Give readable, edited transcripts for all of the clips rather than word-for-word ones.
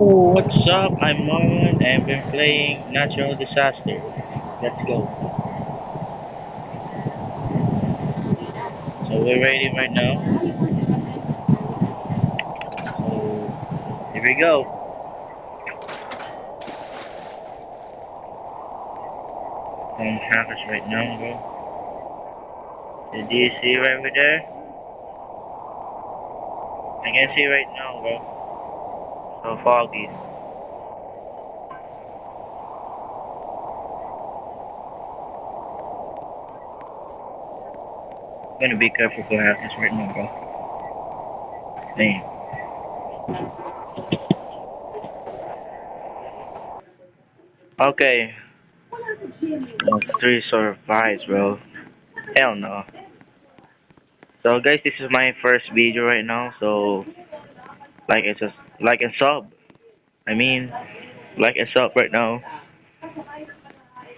What's up? I'm Marlon and we're playing Natural Disaster. Let's go. So we're ready right now. So here we go. On hackers right now, bro. Do you see right over there? I can see right now, bro. So foggy. I'm gonna be careful for hackers right now, bro. Dang. Okay. Three survives, bro. Hell no. So guys, this is my first video right now. So like and sub. I mean, like and sub right now.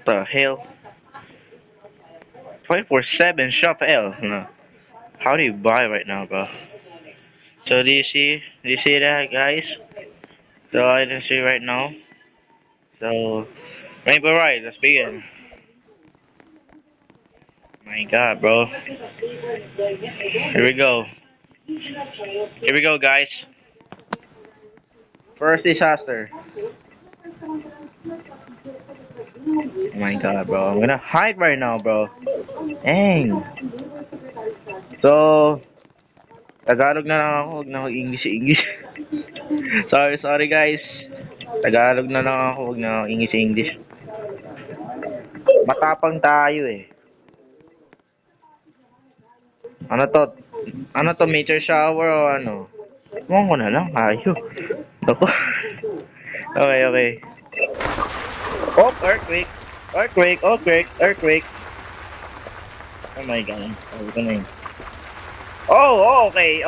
The hell? 24/7 shop L. No. How do you buy right now, bro? So do you see that, guys? So I can see right now. So Rainbow Rise, let's begin. My God, bro. Here we go. Here we go, guys. First disaster. Oh my God, bro. I'm gonna hide right now, bro. Dang. So Tagalog na lang ako, huwag na ako English. Sorry guys. Tagalog na lang ako, huwag na ako English. Matapang tayo eh. Ano to? Ano to, meteor shower o ano? Ewan ko na lang, ayo. Ako. Okay. Oh, earthquake. Earthquake. Oh my God. Sabi ko na yun. Oh, okay.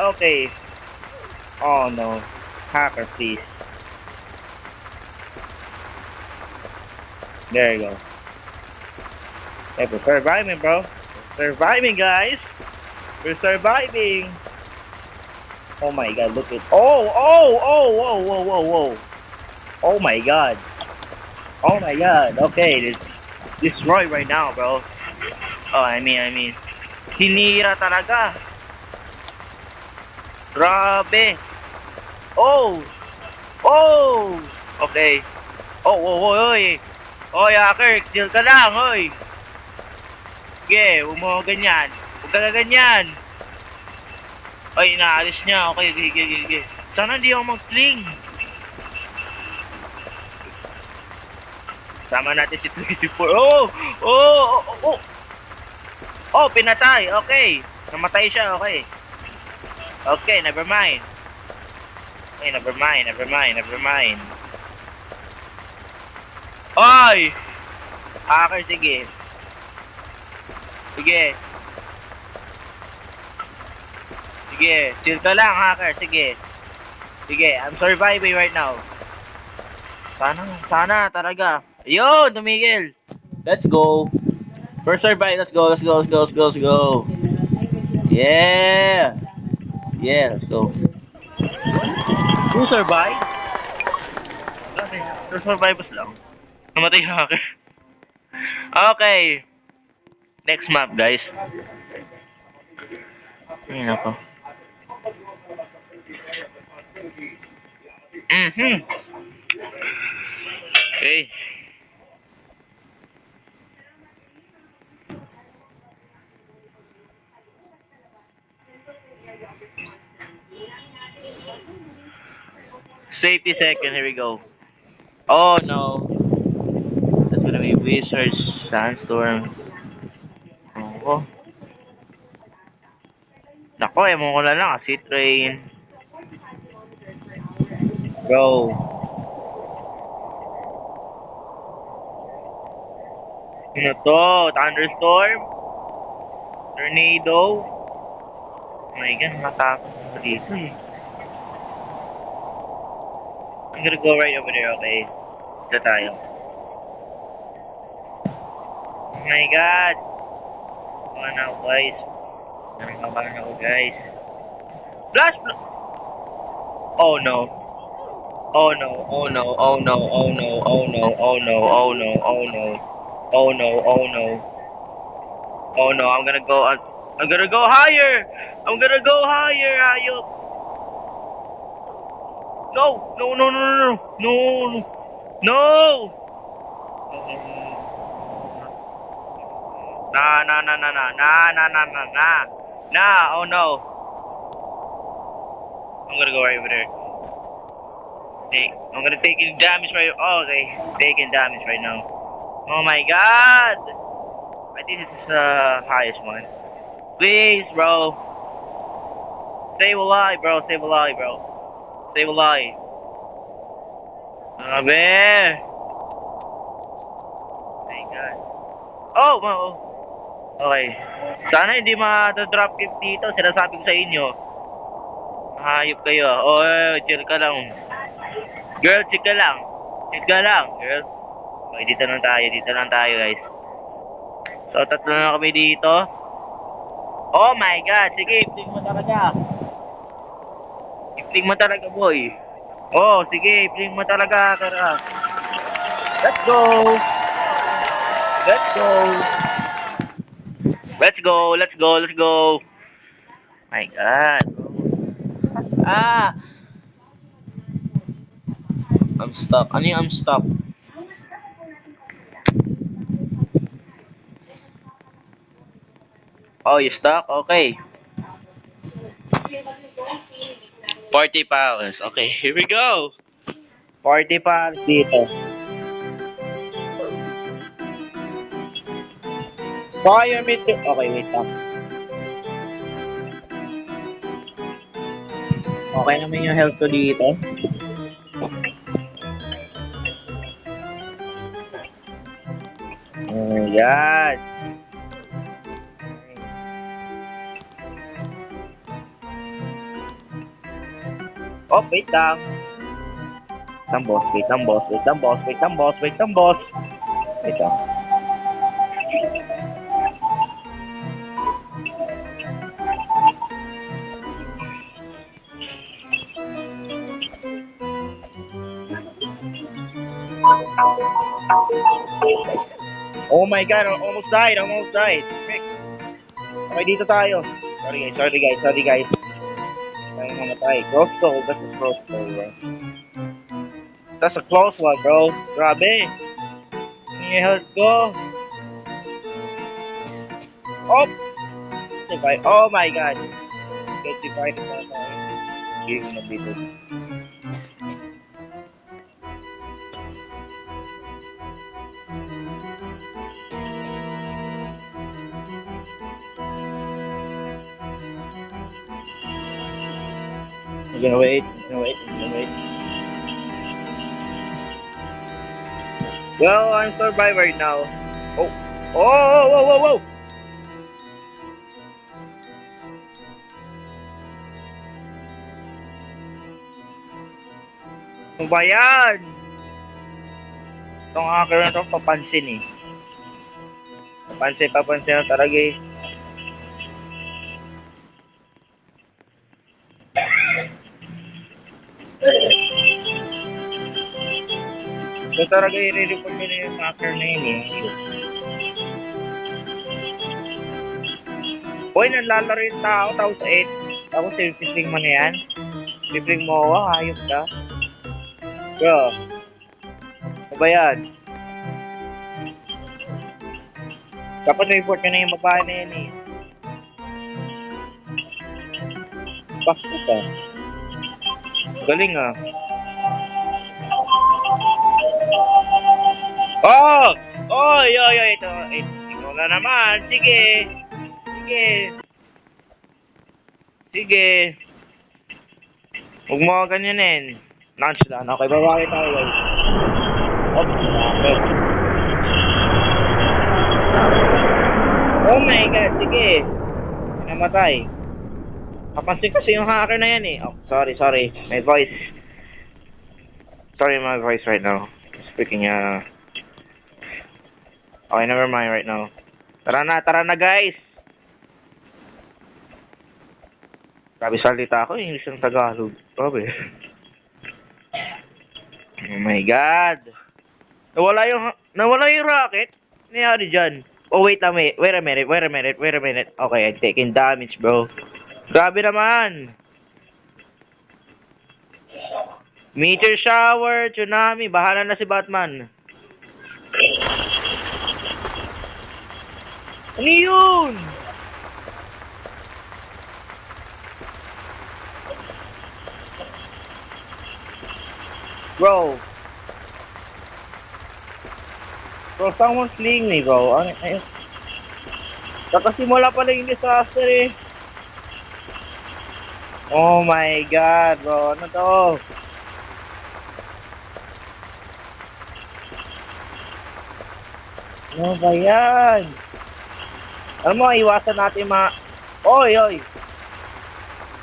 Oh no. Hacker, please. There you go. Hey, we're surviving, bro. We're surviving, guys. We're surviving. Oh my God, look at. Whoa. Oh my God. Okay, this destroy right now, bro. Oh, I mean. Hinira talaga. Grabe. Oh. Okay. Oy. Oy, hacker, chill ka lang, oy. Sige, huwag mo ganyan. Huwag ka ganyan. Ay, inaalis niya. Okay, sige. Sana hindi ako mag-fling. Sama natin si 24. Oh, pinatay. Okay. Namatay siya, okay. Okay, never mind. Okay, never mind. Oy! Hacker, sige. Chill ka lang, hacker. Sige, I'm surviving right now. Sana talaga. Ayun, tumigil. Let's go. First survive, let's go. Yeah, let's go. Who survived? Two survivors lang. Namatay yung hacker. Okay. Next map, guys. Ayun ako. Okay. Safety second, here we go. Oh no. That's gonna be Wizard Sandstorm. Oh. Nako, ewan ko na lang. Acid Rain. Bro. Ano to? Thunderstorm? Tornado? Oh my God, matakot ako dito eh. I'm gonna go right over there, okay? Ito tayo. Oh my God! Kabahan ako, guys. Flash! Oh no. Oh no, oh no, oh no, oh no, oh no, oh no, oh no, oh no, oh no, oh no, oh no, I'm gonna go higher! I'm gonna go higher, ayop! No! No, no, no, no, no, no! No! Nah, nah, nah, nah, nah, nah, nah, nah, nah, nah. Nah, oh no. I'm gonna go right over there. I'm gonna take damage right. Oh, okay. Taking damage right now. Oh my god! I think this is the highest one. Please, bro. Save a life, bro. Save a life, bro. Save a life. Bear. My god. Oh, okay. Sana hindi ma-dropkick dito. Sinasabi ko sa inyo. Hayop kayo. Oh, chill ka lang. Girl, chill ka lang. Chill ka lang, girl. Okay, dito lang tayo. Dito lang tayo, guys. So, tatlo na kami dito. Oh my god. Sige, fling mo talaga. I-fling mo talaga, boy. Oh, sige, fling mo talaga. Tara. Let's go. Let's go. Let's go. Let's go. Let's go. My god. Ah! I'm stuck. Ano yung I'm stuck? Oh, you stuck? Okay. 40 pounds. Okay, here we go. 40 pounds dito. Fire me to... Okay, wait lang. Okay naman yung health ko dito. Oh my god. Oh, wait lang. Wait lang, boss. Wait lang, boss. Wait lang, boss. Wait lang, boss. Wait lang, boss. Wait lang. Oh my god, I almost died. I almost died. Quick. Okay, dito tayo. Sorry guys, sorry guys, sorry guys. Tayo mamatay. Close call. That's a close call, bro. That's a close one, bro. Grabe. Yung health ko. Oh! Divide. Oh my god. Get divided na tayo. Game na dito. I'm gonna wait. I'm gonna wait. I'm gonna wait. Well, I'm survivor now. Oh. Oh, whoa, whoa, whoa, whoa. Ano ba yan? Itong hacker na to, papansin eh. Papansin na talaga eh. So talaga i-report ko na yung hacker na yun eh. Uy, nanlalaro yung tao, tapos 8. Tapos pipling mo na yan. Pipling mo ako, hayop ka. Bro, ano ba yan? Dapat report ka na yung babae na yan eh. Bakit ka? Galing ah. Oh! Oh, yo, ito. Ikaw na naman. Sige. Sige. Sige. Huwag mo ganyanin. Launch down. Okay, babae tayo guys. Oh, okay. Oh my god, sige. Namatay. Kapansin kasi yung hacker na yan eh. Oh, sorry. My voice. Sorry, my voice right now. Speaking, okay, never mind right now. Tara na guys. Grabe salita ako, English ng Tagalog. Grabe. Oh my God. Nawala yung rocket? Ano nangyari dyan? Oh, wait lang, wait a minute. Okay, I'm taking damage, bro. Grabe naman. Meteor shower, tsunami, bahala na si Batman. Ano yun? Bro, someone's fleeing me, bro. Kakasimula pala yung disaster eh. Oh my God, bro. Ano to? Ano ba yan? Alam mo, iwasan natin Oy, oy!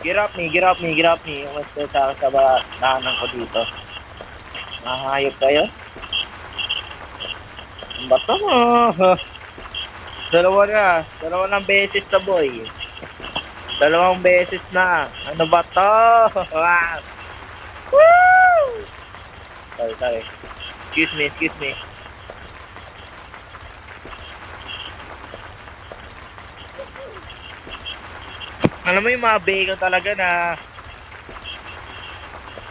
Get up me. Umaste sa daanan ko dito. Mahayop kayo? Ang bato mo. Dalawa ng beses na boy. Dalawang beses na. Ano ba to? Wow! Woo! Sorry. Excuse me. Alam mo yung mga bacon talaga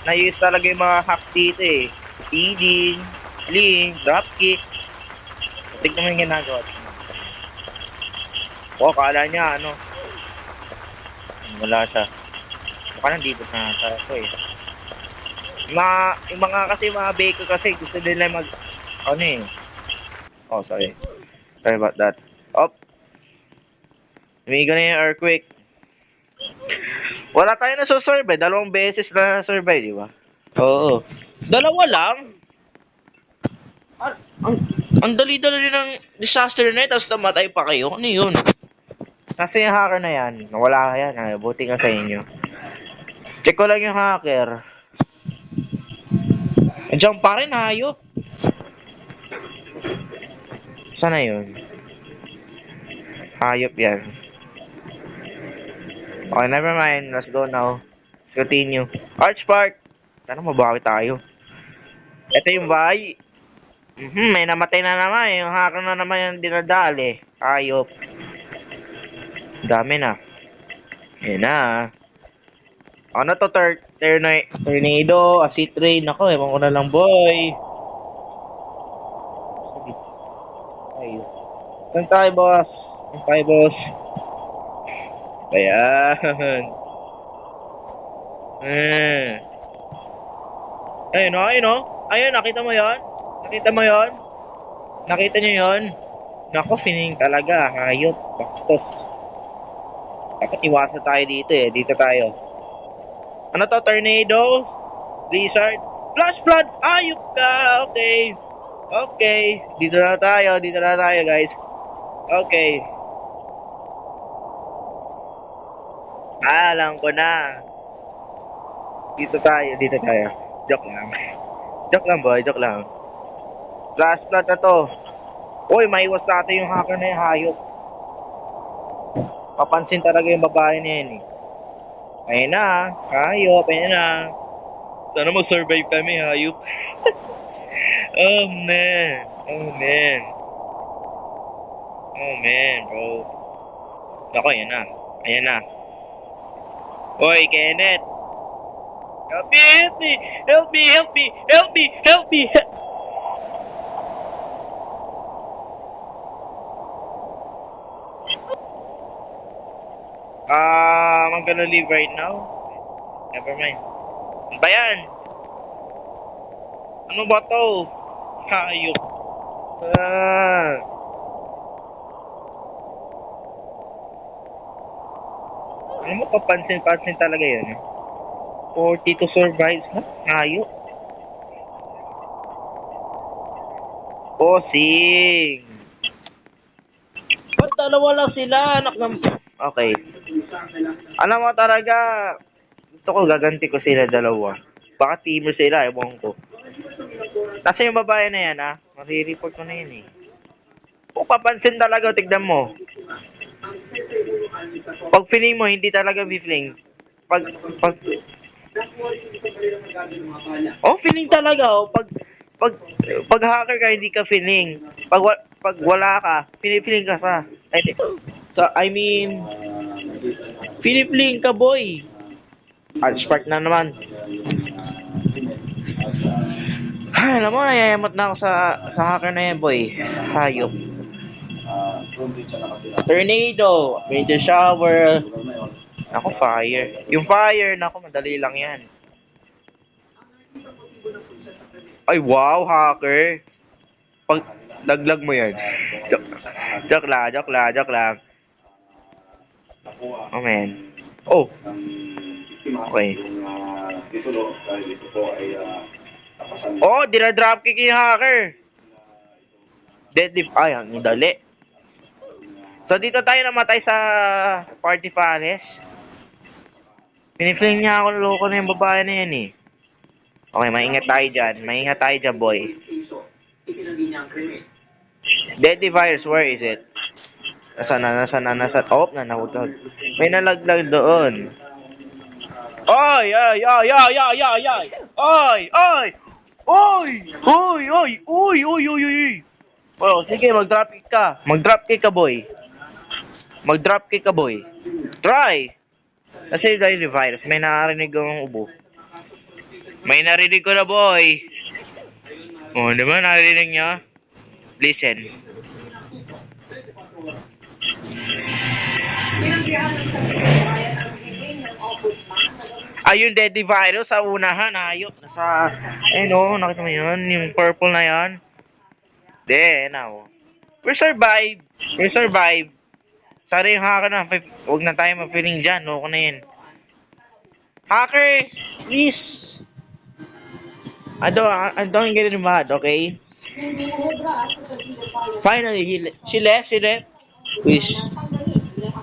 na-use talaga yung mga hacks dito eh. Feeding, link, dropkick. Tignan mo yung ginagawa. Kala niya wala siya. Baka nandito na ako eh. Yung mga kasi mga bacon kasi gusto nila eh. Oh, sorry. Sorry about that. Oh, umiga na yung earthquake. Wala tayo na survive. Dalawang beses na survive, di ba? Oo. Dalawa lang? Ang, ang, ang dali-dali ng disaster na yun, tapos namatay pa kayo. Ano yun? Kasi yung hacker na yan, nawala ka yan. Buti nga sa inyo. Check ko lang yung hacker. Andiyan pa rin, hayop. Sana yun? Hayop yan. Okay, never mind. Let's go now. Let's continue. Archpark! Sana mabawi tayo. Ito yung bahay. May namatay na naman. Yung hacker na naman yung dinadali. Hayop. Dami na. Yan na. Ano to, tornado, acid rain. Ako, ewan ko na lang, boy. Ay. Saan tayo, boss? Ayan. Eh. Ayun, o. Ayun, nakita mo yon? Nakita niyo yon? Nako, sining talaga. Hayop. Bastos. Dapat iwasan tayo dito eh. Dito tayo. Ano to, tornado? Blizzard? Flash flood! Ayop ka! Okay. Dito na tayo, guys. Okay. Alam ko na. Dito tayo. Joke lang. Joke lang, boy. Joke lang. Flash flood na to. Uy, maiwas natin yung hacker na yung hayop. Papansin talaga yung babae na yan eh. Ayun na. Hayop. Ayun na. Sana mag-survive kami, hayop. Oh, man. Oh, man, bro. Ako, ayan na. Uy, Kenneth. Help me. I'm gonna leave right now. Never mind. Ano ba yan? Ano ba to? Hayop. Ah. Ano mo, papansin talaga yun. 42 survives na? Hayop. Bossing. Ba't dalawa lang sila? Anak ng... Okay. Alam mo talaga, gusto ko gaganti ko sila dalawa. Baka teamer sila, ewan ko. Kasi yung babae na yan, marireport ko na yun eh. Kung papansin talaga, tignan mo. Pag feeling mo, hindi talaga bifling. Pag Oh, feeling talaga, oh. Pag, pag hacker ka, hindi ka feeling. Pag wala ka, feeling ka sa. I mean, I mean, feeling ka, boy. Spark na naman. Ay, alam mo, nayayamot na ako sa hacker na yan, boy. Hayop. Tornado, major shower. Ako, fire. Yung fire, nako, madali lang yan. Ay, wow, hacker. Pag laglag mo yan. Joke lang. Oh, man. Oh, okay. Oh, dinadropkick yung hacker. Deadlift. Ay, ang dali. So, dito tayo namatay sa Party Palace. Pinifling niya ako, loko na yung babae na yan eh. Okay, maingat tayo dyan. Maingat tayo dyan, boy. Deadly virus, where is it? Nasaan? Oh, nanahutog. May nalaglag doon. Oy, ay, ay, ay, ay, ay, ay! Oy, oy! Oy! Oy, oy! Uy, uy, uy, uy! Oh, sige, mag-dropkick ka. Mag-dropkick ka, boy. Mag-dropkick ka, boy. Try! Kasi dahil virus, may narinig akong ubo. May narinig ko na, boy. Oh, di ba narinig niya? Listen. Ayun, deadly virus sa unahan, ayop. Nasa, ayun o, nakita mo yun? Yung purple na yan. De, now. We survive. We survive. Sorry yung hacker na. Huwag na tayo mapiling dyan. Loko na yun. Hacker, please. I don't get it mad, okay? Finally, she left. Please.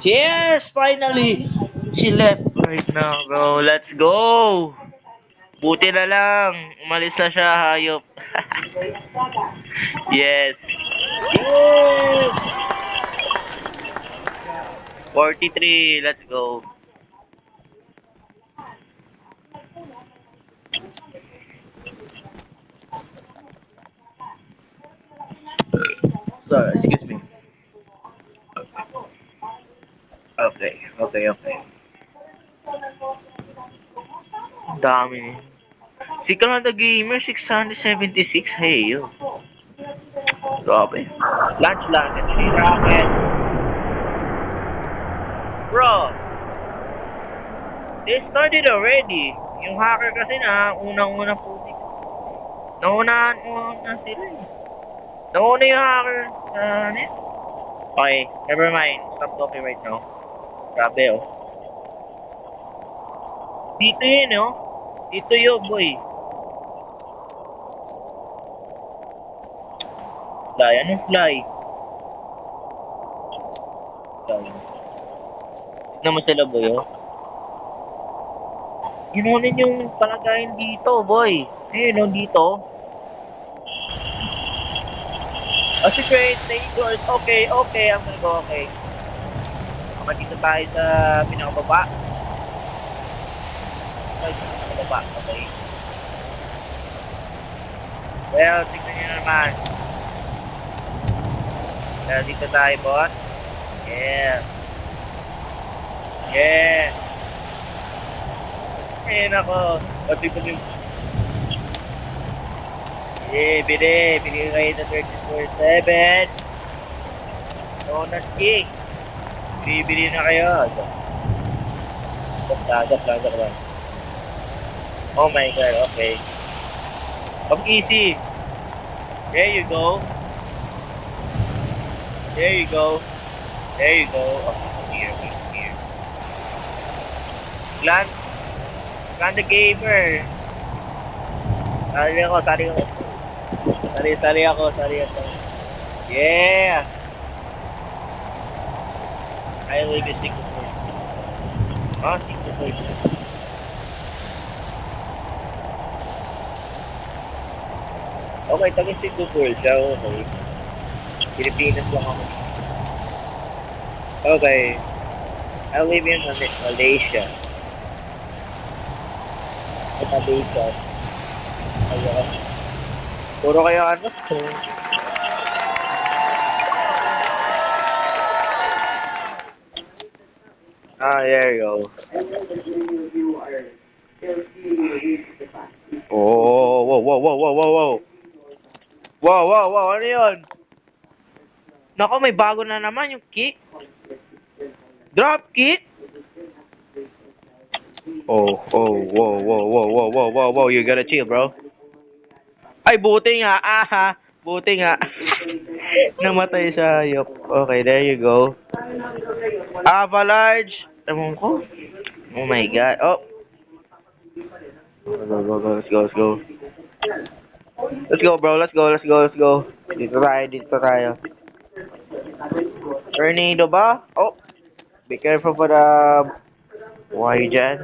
Yes, finally. She left right now, bro. Let's go. Buti na lang. Umalis na siya, hayop. Yes. Yes. 43. Let's go. Sorry, excuse me. Okay. Dami. Si Canada Gamer 676. Hey, yo. Grabe. Launch lang. Three rocket. Bro. They started already. Yung hacker kasi na unang-unang putik. Nauna sila eh. Nauna yung hacker. Okay, never mind. Stop talking right now. Grabe oh. Dito yun oh. Dito yun boy. Fly, anong fly? Tignan mo sila boy oh. Ginunin yung palagayin dito boy. Ayun oh, dito. Oh, secret, stay doors. Okay, I'm gonna go, okay. Dito tayo sa pinakababa. Okay. Well, tignan nyo naman. Dito tayo, boss. Yeah. Ayun ako. Pati ko yung... bili kayo na 34.7. Donut cake. Bili na kayo. Joke lang. Oh my god, okay. Easy. There you go. Okay, here. Clan the gamer. Sali ako. Yeah. I will be stick to first. Stick to first. Okay, stick to first. Okay. Pilipinas lang ako. Okay. I live in Malaysia. Nabigyan. Ayun. Puro kayo ano? There you go. Oh, wow, wow, wow, wow, wow, wow. Wow, wow, wow, ano yun? Nako, may bago na naman yung kick. Drop kick. Oh, oh, whoa, whoa, whoa, whoa, whoa, whoa, whoa, you gotta chill, bro. Ay, buti nga, aha, buti nga. Namatay siya, yup. Okay, there you go. Avalanche. Ewan ko. Oh my god. Oh. Go, go, go, let's go, let's go. Let's go, bro. Let's go, let's go, let's go. Dito tayo, dito tayo. Tornado ba? Oh, be careful for the... Why dyan?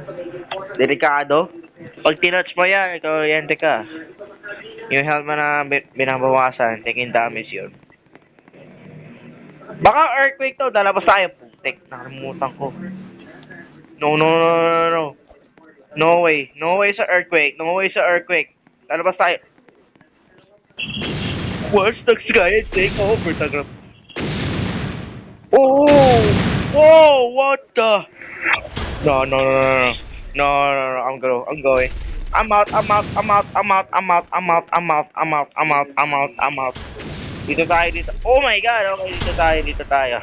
Delikado. Pag tinouch mo yan, ikaw, yente ka. Yung health mo na binabawasan, taking damage yun. Baka earthquake to, lalabas tayo. Putek, nakalimutan ko. No, no, no, no, no, no. No way. No way sa earthquake. No way sa earthquake. Lalabas tayo. Watch the sky and take over. Tagrap. Oh! Whoa! What the? No, no, no, no, no. No, no, no. I'm going. I'm out. I'm out. I'm out. I'm out. I'm out. I'm out. I'm out. I'm out. I'm out. I'm out. I'm out. Dito tayo dito. Oh my god. Okay, dito tayo. Dito tayo.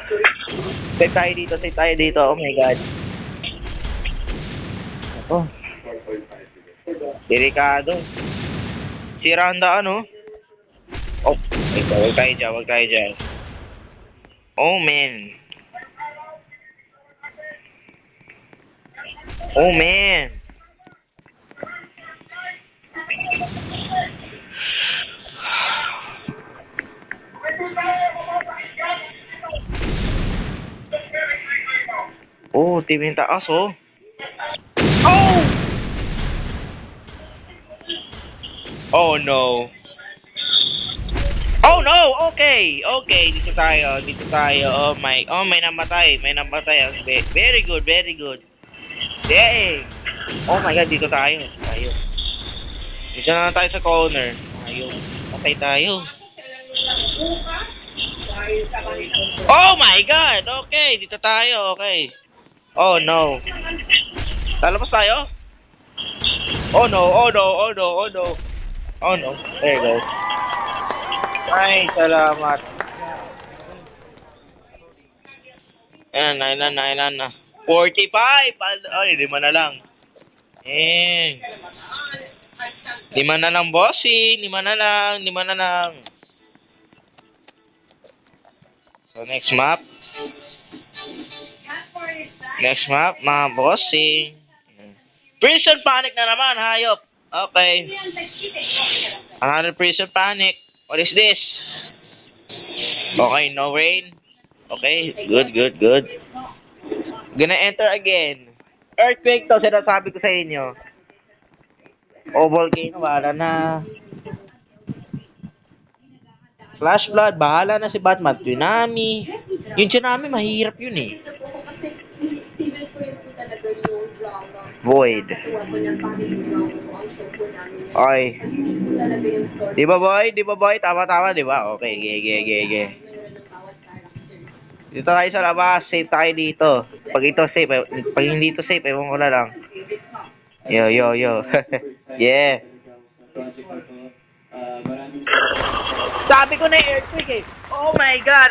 Save tayo dito. Save tayo dito. Oh my god. Oh. Delikado. Sira ang daan, oh. Oh, ito, wag tayo dyan, wag tayo dyan. Oh, man. Oh, man. Oh, team yung taas, oh. Oh! Oh, no. Oh, no! Okay, okay. Dito tayo, dito tayo. Oh, may namatay. May namatay. Very good, very good. Dang! Oh my god, dito tayo. Tayo. Dito na lang tayo sa corner. Ayun. Patay tayo. Oh my god! Okay, dito tayo. Okay. Oh no. Lalabas tayo? Oh no, oh no, oh no, oh no. Oh no. There you go. Ay, salamat. Ilan na. 45! Ay, 5 na lang. Eh. 5 na lang, bossy. 5 na lang, 5 na lang. So, next map. Next map, mga bossing. Prison panic na naman, hayop. Okay. Another prison panic. What is this? Okay, no rain. Okay, good, good, good. Gonna enter again. Earthquake to, sinasabi ko sa inyo. O volcano, bahala na. Flash flood, bahala na si Batman. Tsunami. Yung tsunami, mahirap yun eh. Void. Okay. Di ba boy? Di ba boy? Tama-tama, di ba? Okay, ge. Dito tayo sa labas. Safe tayo dito. Pag ito safe, pag hindi ito safe, ewan ko na lang. Yo, yo, yo. Yeah. Sabi ko na earthquake eh. Oh my god,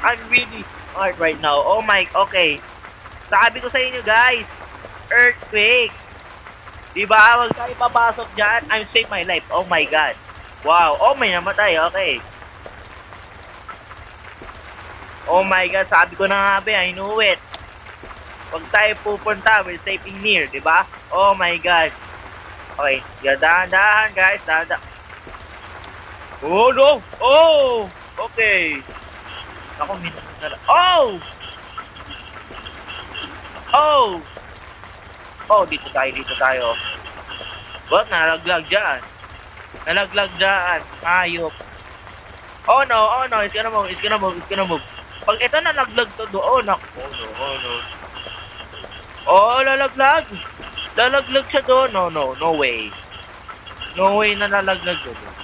I'm really hard right now. Oh my, okay. Sabi ko sa inyo guys, earthquake. Diba? Huwag tayo papasok dyan. I'm save my life. Oh my god. Wow. Oh, may namatay. Okay. Oh my god. Sabi ko na nga ba, I knew it. Huwag tayo pupunta. We're saving near. Diba? Oh my god. Okay. Dahan-dahan guys. Dahan-dahan. Oh no. Oh. Okay. Ako, minsan na lang. Oh. Oh. Oh, dito tayo. What? Nalaglag dyan. Ayop. Oh no, it's gonna move. Pag ito nalaglag to doon, oh no. Oh, lalaglag. Lalaglag siya doon. No, no, no way. No way na lalaglag siya doon.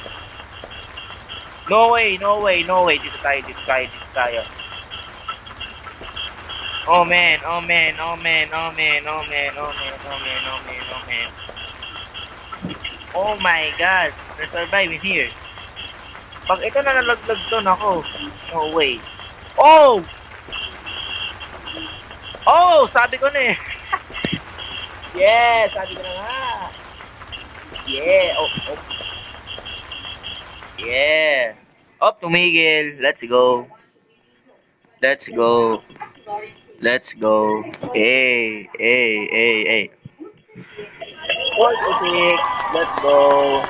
No way, no way, no way. Dito tayo, dito tayo, dito tayo. Oh man, oh man, oh man, oh man, oh man, oh man, oh man, oh man, oh man. Oh my god, na-survive in here. Pag ito na nalaglag to, nako. No way. Oh! Oh! Sabi ko na eh. Yeah! Sabi ko na nga. Yeah! Oh, oh. Yeah! Oh, tumigil. Let's go. Let's go. Let's go. Hey, hey, hey, hey. 46. Let's go.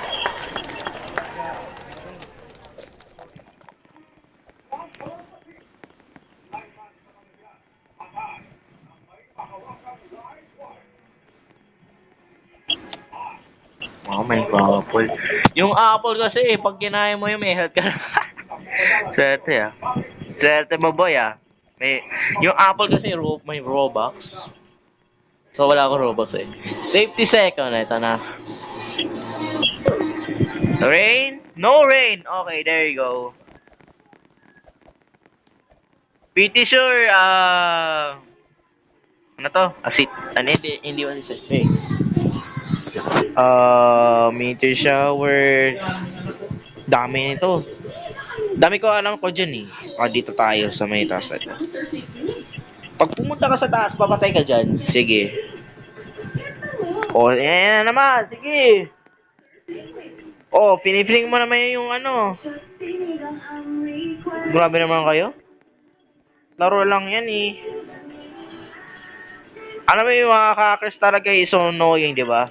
Oh, may apple. Yung apple kasi, pag kinain mo yun, may health ka na. Swerte ah. Swerte mo boy ah. May, yung apple kasi may Robux. So wala akong Robux eh. Safety second, ito na. Rain? No rain. Okay, there you go. Pretty sure, ano to? Asit. Ano, hindi asit. Hey. Meteor shower. Dami nito. Dami ko alam ko dyan eh. Dito tayo sa may taas. Pag pumunta ka sa taas, papatay ka dyan. Sige. Yan na naman. Sige. Pinifling mo naman yung ano. Grabe naman kayo. Laro lang yan eh. Alam mo yung mga hackers talaga is so annoying, di ba?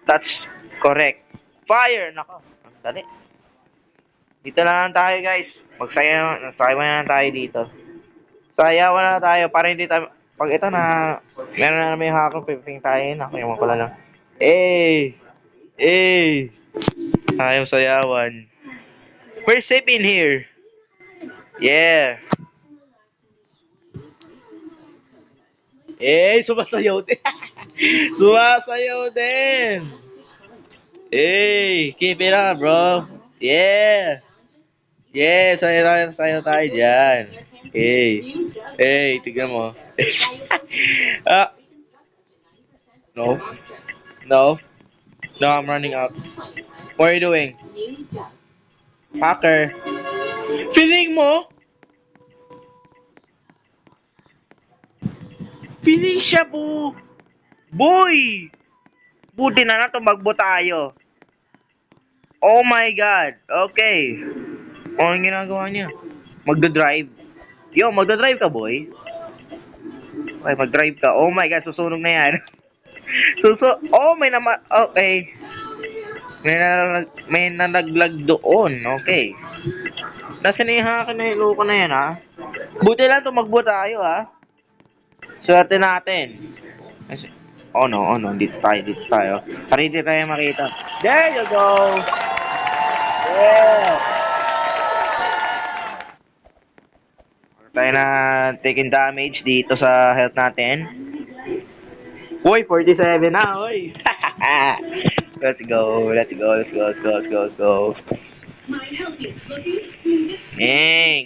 That's correct. Fire! Nako. Ang dali. Dito na lang tayo guys. Magsayawan na lang tayo dito. Sayawan na tayo para hindi tayo... Pag ito na... Meron na naman yung hacker, piping tayo na. Ewan ko lang. Eh! Eh! Ayaw sayawan. We're safe in here. Yeah. Sumasayaw din. Sumasayaw din. Keep it up, bro. Yeah. Yeah, sayo tayo dyan. Tignan mo. ah, no. No. No, I'm running out. What are you doing? Hacker. Feeling mo? Feeling siya, Boy! Buti na lang tumakbo tayo. Oh my God. Okay. Ano yung ginagawa niya? Magdadrive. Yo, magdadrive ka, boy? Okay, mag-drive ka. Oh my God, susunog na yan. Okay. May nalaglag doon. Okay. Nasaan na yung hakin na yung loko na yan, ha? Buti lang tumakbo tayo, ha? Swerte natin. Oh no, dito tayo. Para hindi tayo makita. There you go! Yeah! Tayo na taking damage dito sa health natin. Uy, 47 na, uy! Let's go. Dang!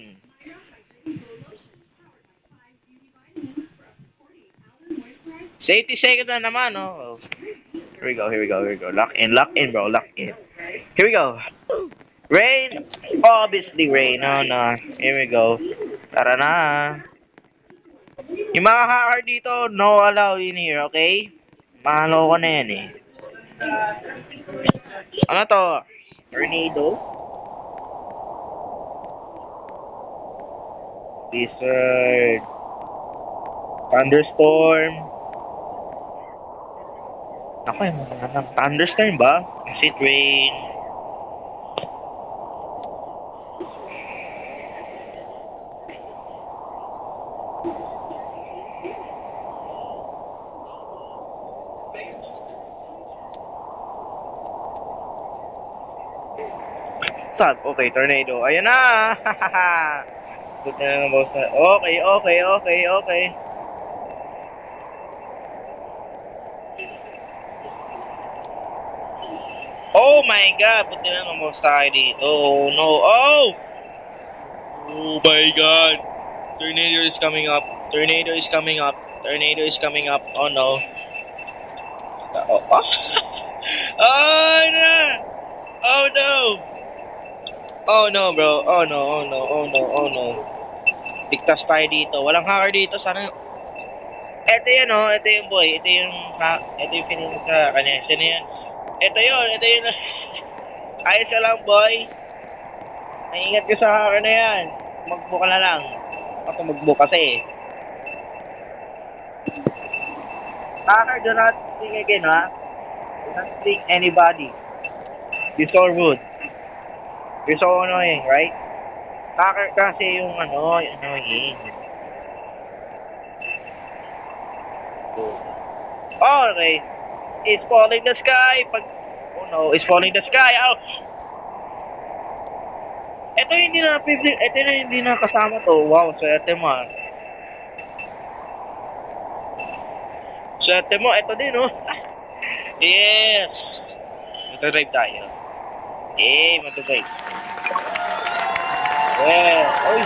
Safety second na naman, oh. Here we go. Lock in, bro. Lock in. Here we go. Rain! Obviously rain. No. Here we go. Tara na. Yung mga hacker dito, no allow in here, okay? Mahalo ko na yan eh. Ano to? Tornado? Blizzard. Thunderstorm. Ako yung mga thunderstorm ba? Acid rain. Okay, tornado. Ayan na! Good na lang, boss. Okay. Oh my god, buti na lumabas tayo dito. Oh no. Oh! Oh my god. Tornado is coming up. Tornado is coming up. Tornado is coming up. Oh no. Oh, oh. Oh no! Oh no! Oh no bro. Oh no, oh no, oh no, oh no. Ligtas tayo dito. Walang hacker dito. Sana. Ito yan oh. Ito yung boy. Ito yung ito yung pinili sa kanya. Sino yan? Ito yun. Ito yun. Ayos ka lang boy. Naingat ka sa hacker na yan. Magbo ka na lang. Ako magbo kasi. Hacker, do not think again ha. Do not think anybody. You're so rude. You're so annoying, right? Hacker kasi yung yung annoying. Oh, okay. It's falling the sky. Oh no, it's falling the sky. Ouch! Ito hindi na kasama to. Wow, swerte mo ah. Swerte mo, ito din oh. Yes! Magdadrive tayo. Magdadrive. Yeah. Uy!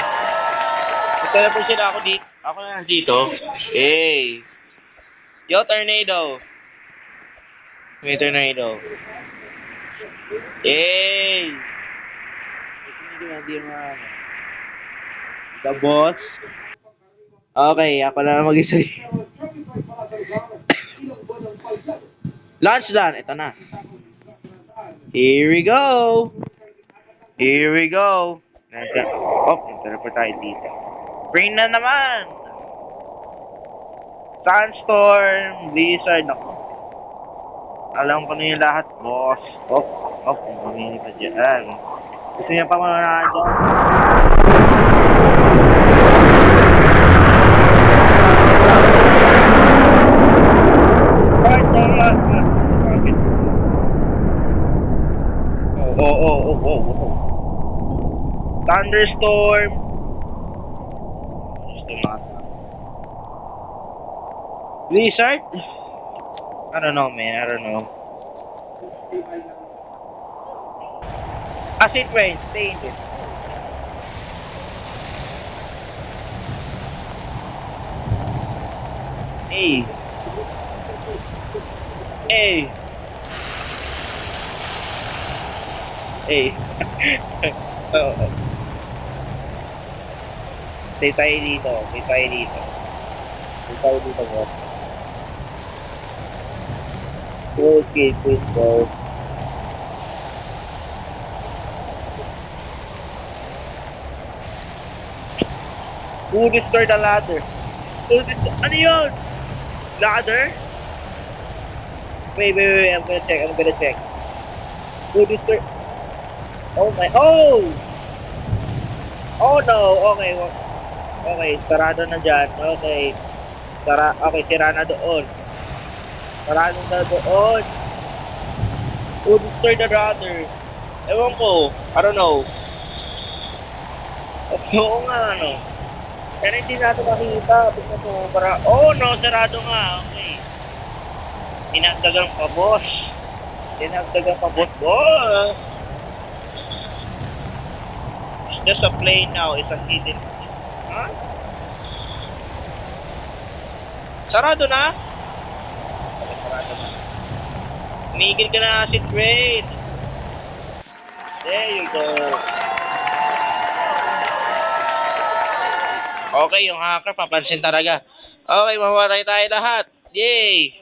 Nag-teleport sila ako dito. Ako na dito. Yo, tornado. May tornado. Hindi naman. The boss. Okay, ako na mag-isa. Launch done. Ito na. Here we go. Here we go. Nag-teleport tayo dito. Rain na naman. Sandstorm, blizzard, ako. Alam ko na yung lahat, boss. Mamili pa dyan. Gusto niya pa manonood dyan? Thunderstorm. Blizzard? I don't know, man. I don't know. Acid rain. Stay in this. Hey. Stay tayo dito. Boss. Okay, please go. Who destroyed the ladder? Ano yun? Ladder? Wait. I'm gonna check. Who destroyed? Oh my. Oh no. Okay, sarado na dyan. Okay, sira na doon. Sarado na doon. Who destroyed the ladder? Ewan ko. I don't know. Oo nga, ano. Pero hindi natin makikita. Tignan mo, oh no, sarado nga. Okay. Dinagdagan pa, boss. Boss. It's just a plane now. It's a hidden. Huh? Sarado na? Okay, sarado na. Umigil ka na, acid rain. There you go. Okay, yung hacker, papansin talaga. Okay, mamatay tayo lahat. Yay!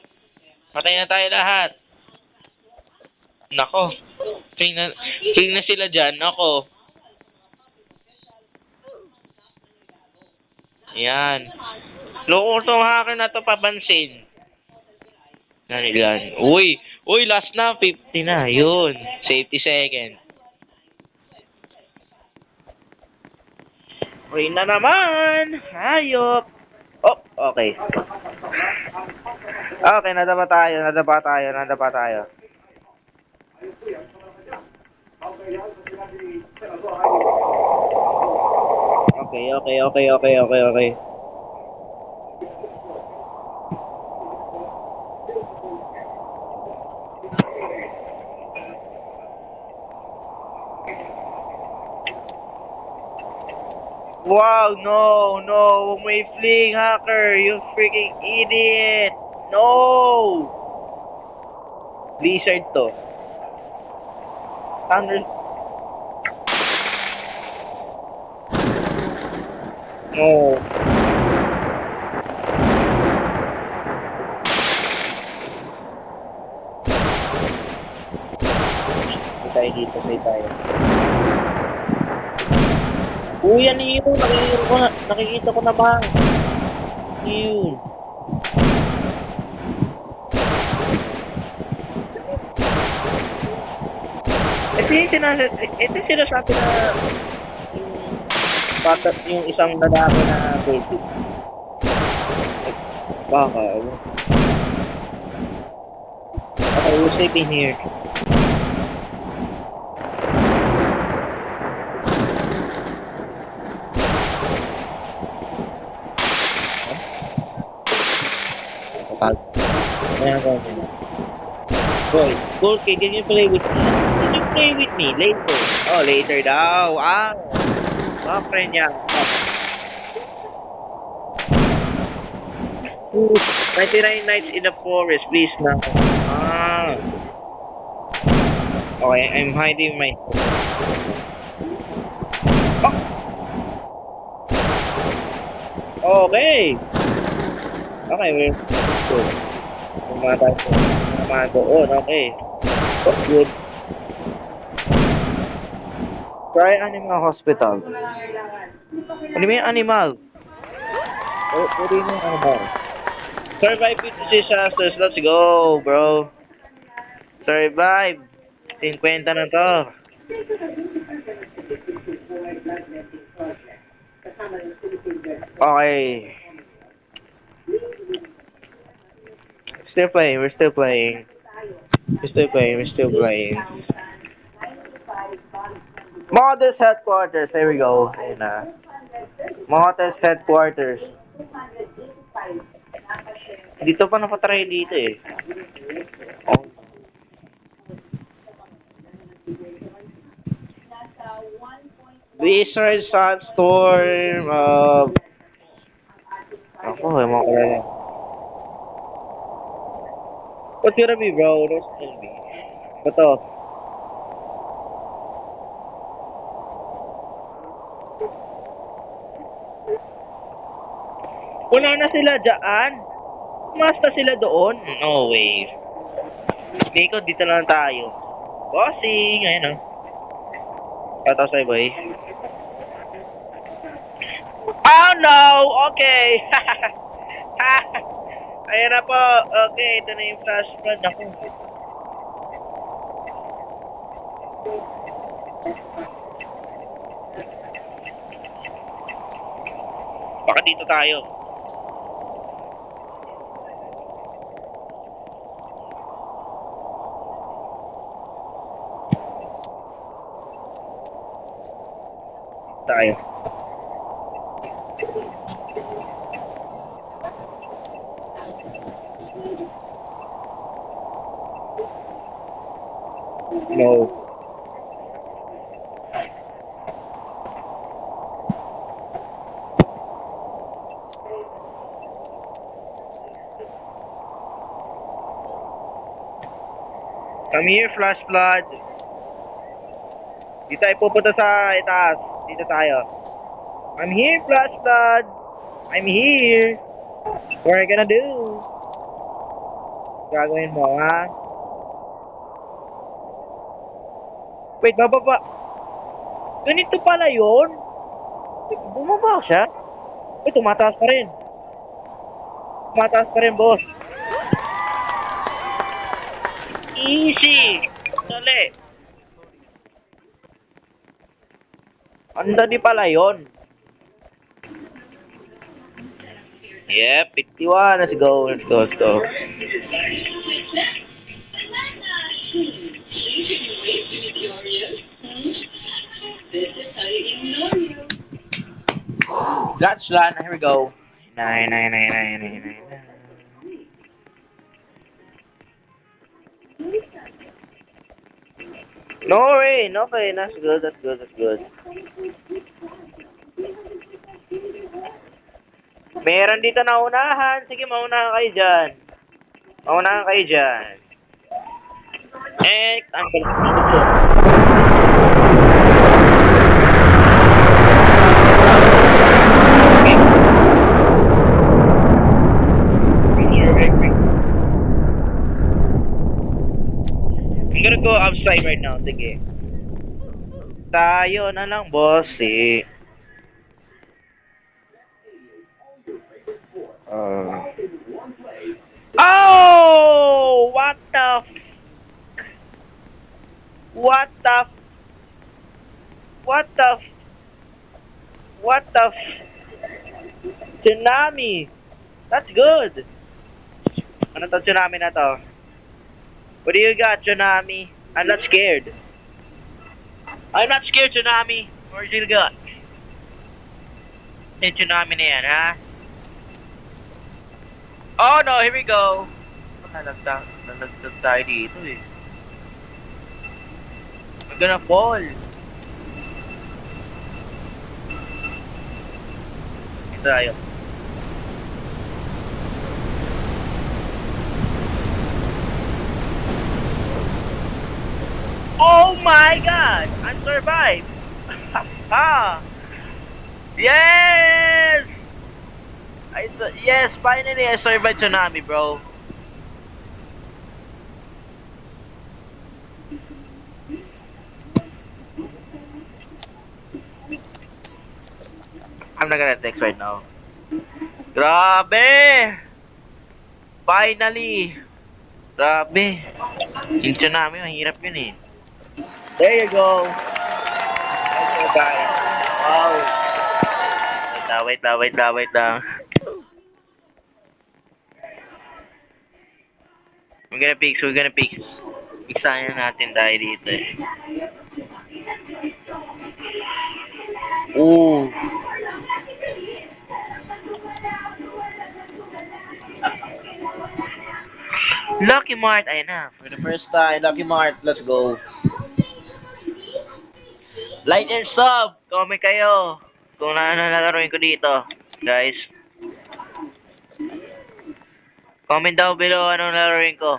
Patay na tayo lahat. Nako. Tingnan sila dyan. Nako. Yan. Loko tong hacker na to, papansin. Yan. Uy, last na. 50 na. Yun. Safety second. Rain na naman! Hayop! Oh, okay. Okay, nadapa tayo. Okay. Wow, no, no, may fling hacker, you freaking idiot! No! Blizzard to. Thunder, no. Say tayo dito, say tayo. Uy, ano yun? Nakikita ko na ba? Ano yun? Ito yung sinasabi na yung bata, yung isang lalaki na baby. Baka, ano? Okay, we're sleeping here. Kapag, kaya ko nila. Boy, Kulki, can you play with me? Can you play with me? Later. Oh, later daw. Ah, mga friend niya. Ooh, 99 nights in the forest, please now. Ah, okay, I'm hiding my... Oh, okay. Okay, we're good. Tumatay ko. Tumatay doon, okay. That's good. Try animal hospital. Ano ba yung animal? What do you mean animal? Survive with disasters. Let's go, bro. Survive. 50 na to. Okay. Still playing. We're still playing. We're still playing. We're still playing. Modest headquarters. There we go. Ayun na. Modest headquarters. Dito pa napatry dito eh. Oh. Blizzard, Sandstorm, ako, ewan ko na lang. What's gonna be, bro? What's gonna be? Ito. Wala na sila dyan. Mas na sila doon. No way. Nico, dito na lang tayo. Bossing! Ayun o. Pataw sa'yo, boy. Oh no! Okay! Ayan na po. Okay, ito na yung flash flood. Ako. Baka dito tayo. Tayo. No. Come here, flash flood. Dito tayo pupunta sa itaas. Dito tayo. I'm here, flash flood. I'm here. What are you gonna do? Gagawin mo, ha? Wait, bababa. Ganito pala yun? Bumaba siya? Uy, tumataas pa rin. Tumataas pa rin, boss. Easy. Dali. Ang dali pala yun. Yep, 51. Let's go, let's go, let's go. That's done. Here we go. Nine, nine, nine, nine, nine, nine, nine. No rain. Okay, that's good, that's good, that's good. Meron dito na unahan. Sige, maunahan kayo dyan. Maunahan kayo dyan. Ang galing. I'm gonna go outside right now. Sige. Tayo na lang, boss. Eh. Oh! What the what the what the tsunami? That's good. Ano to tsunami na to? What do you got, tsunami? I'm not scared. I'm not scared, tsunami. What do you got? Yung tsunami na yan, ha? Oh no, here we go. Nalagdag tayo dito eh. We're gonna fall. Ito tayo. Oh my god! I survived! Ah! Yes! Yes, finally I survived tsunami, bro. I'm not gonna text right now. Grabe! Finally! Grabe! Yung tsunami, mahirap yun eh. There you go! Okay, guys. Wow! Wait lang. We're gonna fix. Iksayan natin tayo dito eh. Ooh! Lucky Mart! Ayan na. For the first time, Lucky Mart. Let's go. Like and sub! Comment kayo kung ano nalaroin ko dito. Guys. Comment down below ano nalaroin ko.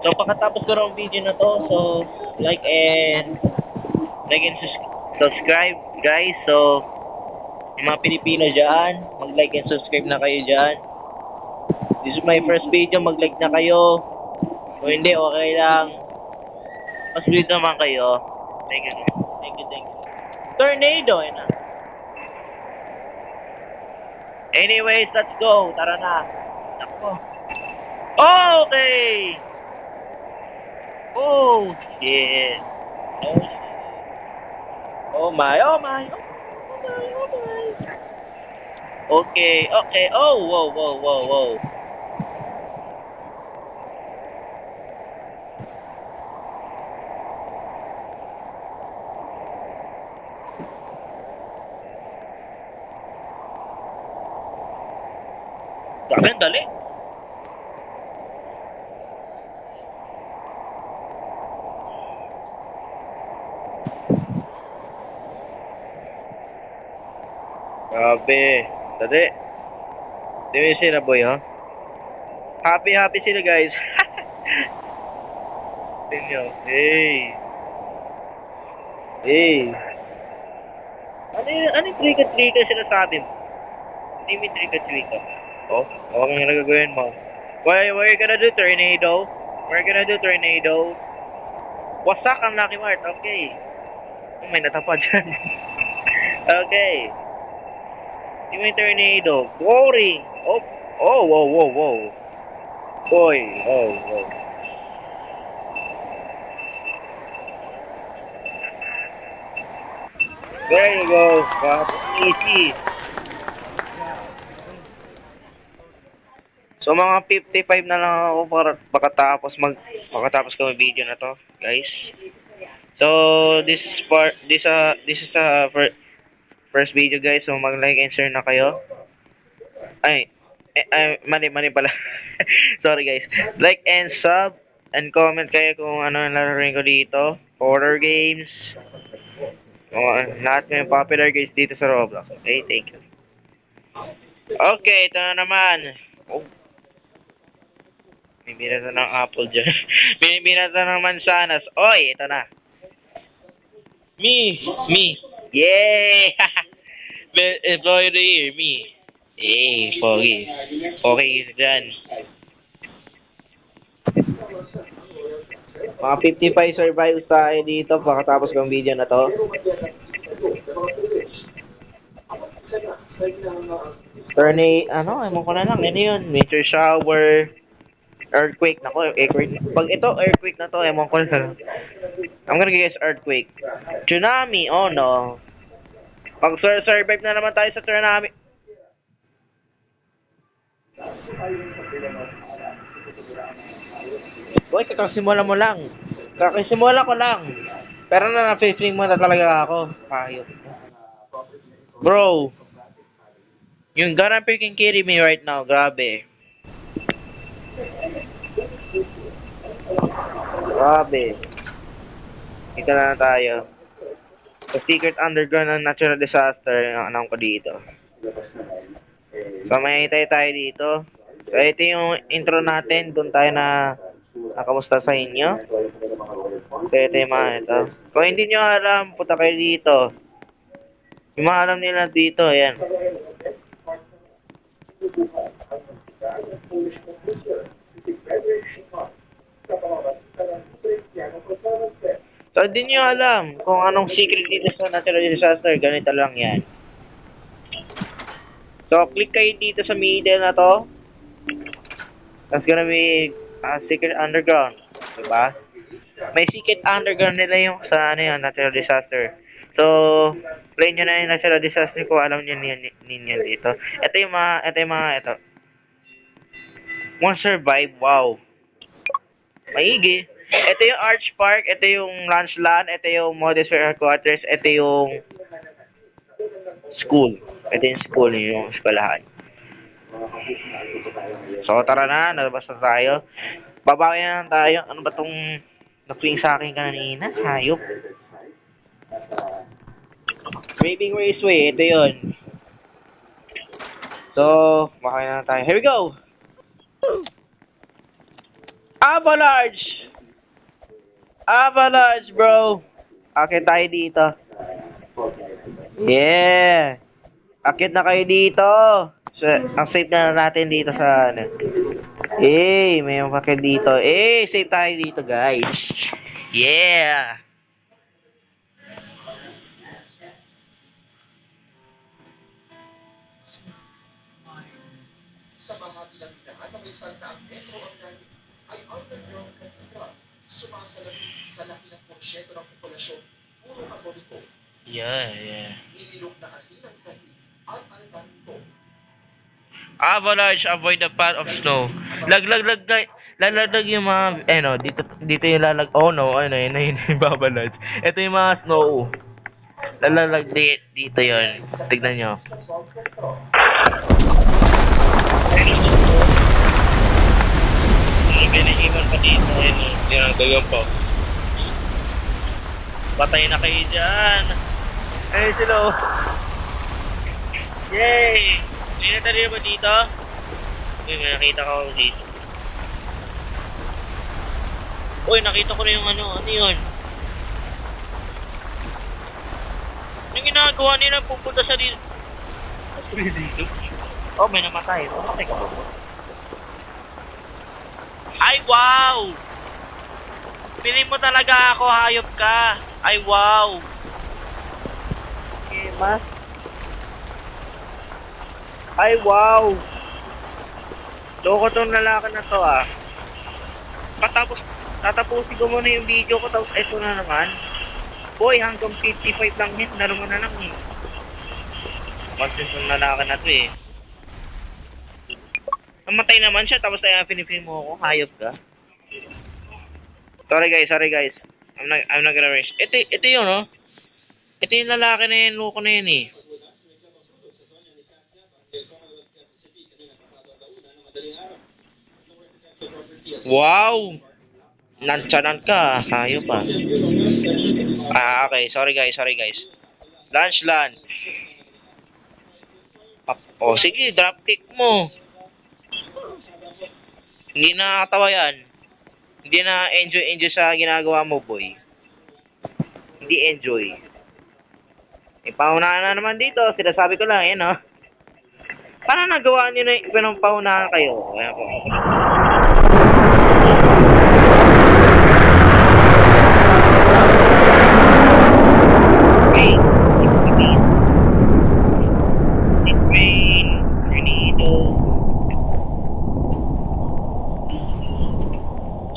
So, pagkatapos ko ng video na to, so, like and subscribe, guys. So, yung mga Pilipino dyan, mag-like and subscribe na kayo dyan. This is my first video, mag-like na kayo. Kung hindi, okay lang. Mas please naman kayo. Thank you. Tornado, na. Anyways, let's go. Tara na. Ako. Okay! Oh, shit. Oh, shit. Oh my. Okay. Oh, whoa. Grabe, ang dali. Grabe. Dali. Di mo yung sila, boy, ha? Happy sila, guys. Tingnan. Hey. Ano yung trika sinasabi mo? Hindi may trika. Oh, okay nga nagagawin mo. Why you gonna do tornado? We're gonna do tornado. Wasak ang Lucky Mart, okay. Oh, may natapad dyan. Okay. Hindi mo yung tornado. Boring. Whoa. Boy, oh. There you go. Easy. So mga 55 na lang ako para makatapos ko yung video na to, guys. So this is first video, guys. So mag-like and share na kayo. Ay, Mali pala. Sorry guys. Like and sub and comment kayo kung ano ang laruin ko dito. Horror games. O, lahat ng popular games dito sa Roblox. Okay, thank you. Okay, ito na naman. Oh, may binata ng apple dyan. May binata ng mansanas. Oy, ito na. Me. Yay! Employee of the year, me. Yay, pogi. Okay, dyan. Mga 55 survives tayo dito pagkatapos ng video na to. Tornado, ano, ewan ko na lang, ano yun, meteor shower, earthquake, nako, earthquake. Pag ito, earthquake na to, ewan ko na lang. I'm gonna guess earthquake. Tsunami, oh no. Pag survive na naman tayo sa tsunami. Boy, kakasimula mo lang. Kakasimula ko lang. Pero na-15 mo na talaga ako. Ayop. Bro, yung gonna freaking kidding me right now, grabe. Grabe. Dito na tayo. The secret underground ng natural disaster ang alam ko dito. So may tayo dito. So ito yung intro natin. Doon tayo na nakamusta sa inyo. So ito yung mga ito. Kung hindi nyo alam, punta kayo dito. Yung mga alam nila dito, ayan. So hindi nyo alam kung anong secret dito sa natural disaster. Ganito lang yan. So click kayo dito sa middle na to. That's gonna be secret underground. Diba? May secret underground nila yung sa ano yun, natural disaster. So, play nyo na yung natural disaster kung alam nyo ninyo dito. Ito. One survive, wow. Maigi. Ito yung Arch Park, ito yung lunch land, ito yung Modest Fair Headquarters, ito yung school. Ito yung school, yung eskwelahan. So, tara na, nalabas na tayo. Babawi na lang tayo. Ano ba tong nag-swing sa akin kanina? Hayop. Raving Raceway, ito yun. So, babawi na lang tayo. Here we go! Avalanche! Avalanche, bro! Akit tayo dito. Yeah! Akit na kayo dito! So, ang safe na natin dito sa ano. May umakit dito. Safe tayo dito, guys. Yeah! Sa mga pinagdahan ng isang daang metro ang galing ay underground cathedral. Sumasalamin sa laki ng porsyento ng populasyon, puro katoliko. Yeah. Inilog na kasi ng sahig at altar nito. Avalanche, avoid the path of snow. Lag yung mga, dito yung oh no, yun yung babalance. Ito yung mga snow. Dito yun. Tignan nyo. Binihiman pa dito, ginagayon po. Patay na kayo dyan. Sila. Yay! May natali ba dito? May nakita ko dito. Uy, nakita ko na yung ano yun? Yung ginagawa nila, pupunta sa dito. Oh, may namatay. Namatay ka ba? Ay, wow! Piling mo talaga ako, hayop ka. Ay, wow! Okay, mas? Ay, wow! Loko tong lalaki na to, ah. Tatapusin ko muna yung video ko, tapos ito na naman. Boy, hanggang 55 lang yun. Laro mo na lang, eh. Content ng lalaki na to, eh. Namatay naman siya, tapos ay pinipin mo ako. Hayop ka. Sorry guys. I'm not gonna race. Ito yun, no? Ito yung lalaki na yun, loko na yun, eh. Wow! Nantsanan ka, hayop pa. Okay. Sorry guys. Lunch. Sige, drop kick mo. Hindi nakakatawa yan. Hindi na enjoy sa ginagawa mo, boy. Hindi enjoy. Paunahan na naman dito. Sinasabi ko lang, no? Paano nagawa nyo na yung paunahan kayo? Ayan po. Wait. Spain. Grenado.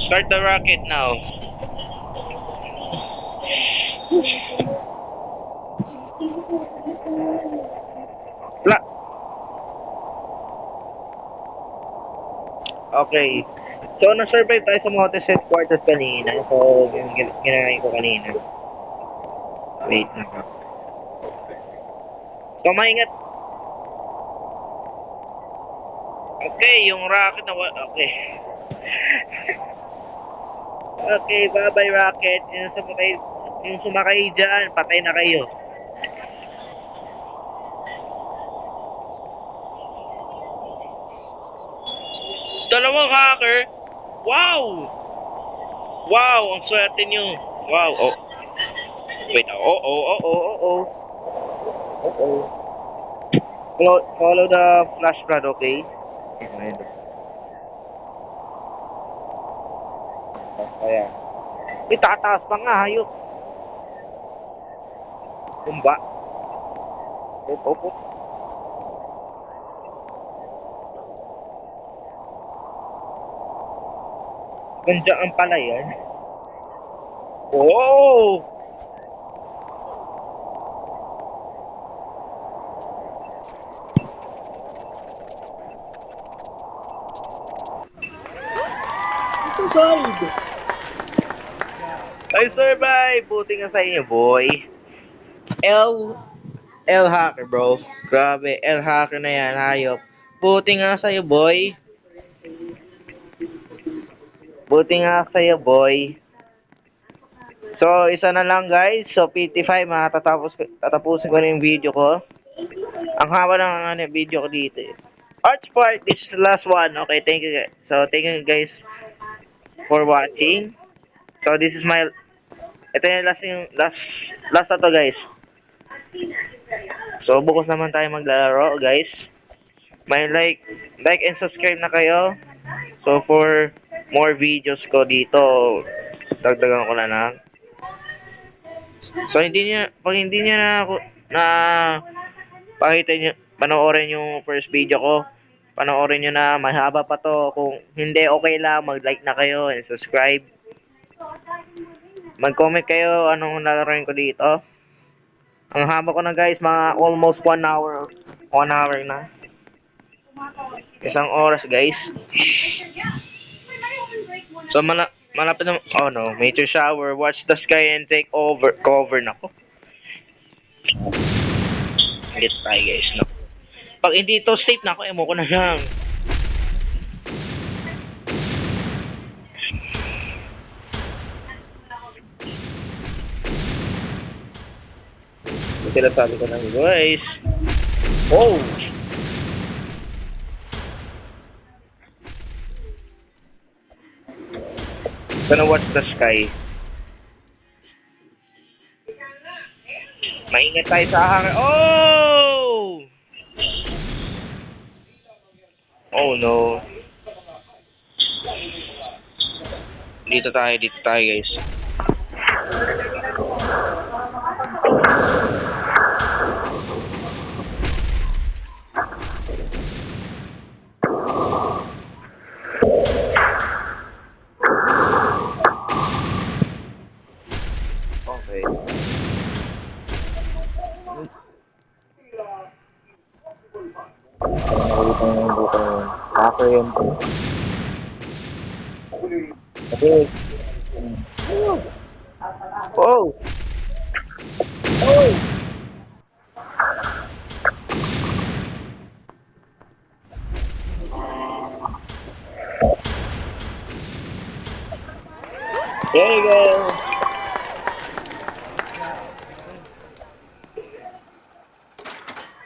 Start the rocket now. La Okay. So, na-survive tayo sa Motes headquarters kanina. So, ginagawa ko kanina. Wait na ka. So, maingat. Okay, yung rocket na okay. Okay, bye-bye rocket. Yung sumakay dyan, patay na kayo. Dalawang hacker? Wow! Wow, ang swerte nyo. Wow, Wait, Follow the flash flood, okay? Ayan. Tataas pa nga, hayop. Bumba. Op. Gandiyan pala yan. Oh! I survive! Buti nga sa inyo, boy. L hacker, bro. Grabe, L hacker na yan, hayop. Buti nga sa'yo, boy. Buti nga sa'yo, boy. So, isa na lang, guys. So, PT5, tatapusin ko na yung video ko. Ang haba ng video ko dito, eh. Arch part, this is the last one. Okay, thank you, guys. So, thank you, guys, for watching. So, this is my... Ito yung last na to, guys. So, bukas naman tayo maglalaro, guys. May like and subscribe na kayo. So, for more videos ko dito, dagdagan ko na lang. So, pag hindi niya pakita niyo, panoorin yung first video ko. Panoorin niyo na, mahaba pa to. Kung hindi, okay lang, mag-like na kayo and subscribe. Mag-comment kayo anong lalaroin ko dito. Ang haba ko na, guys, mga almost 1 hour. 1 hour na. Isang oras, guys. So, malapit na, oh no, meteor shower, watch the sky and take cover na ko. Hindi tayo, guys, no. Pag hindi to safe na ako, emo ko na lang. Sila sabi ko lang, guys. Oh! Gonna watch the sky. Maingat tayo sa hangin. Oh! Oh no. Dito tayo, guys. Okay. Hacker yun. Okay. Oh! Oh! There you go.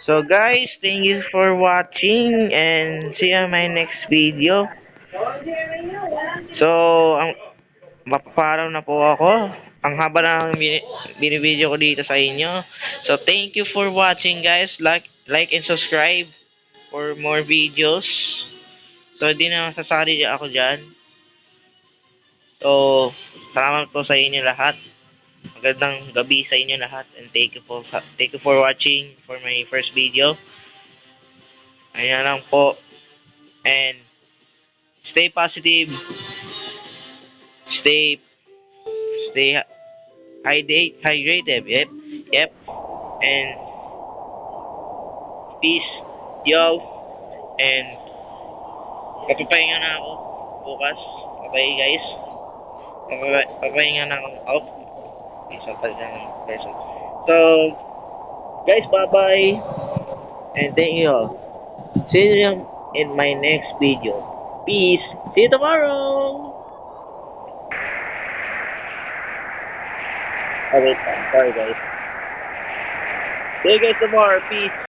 So guys, thank you for watching and see you on my next video. So, mapaparaw na po ako. Ang haba na ng binibideo ko dito sa inyo. So, thank you for watching guys. Like and subscribe for more videos. So, hindi na masasali ako dyan. So, salamat po sa inyo lahat. Magandang gabi sa inyo lahat. And thank you for watching for my first video. Ayun na lang po. And stay positive. Stay stay hydrated. Yep. Yep. And peace. Yo. And papapahinga na ako bukas. Bye guys. Papahinga na ako off. Isa pa ng person. So, guys, bye-bye. And thank you all. See you in my next video. Peace. See you tomorrow. Oh, wait. Sorry, guys. See you guys tomorrow. Peace.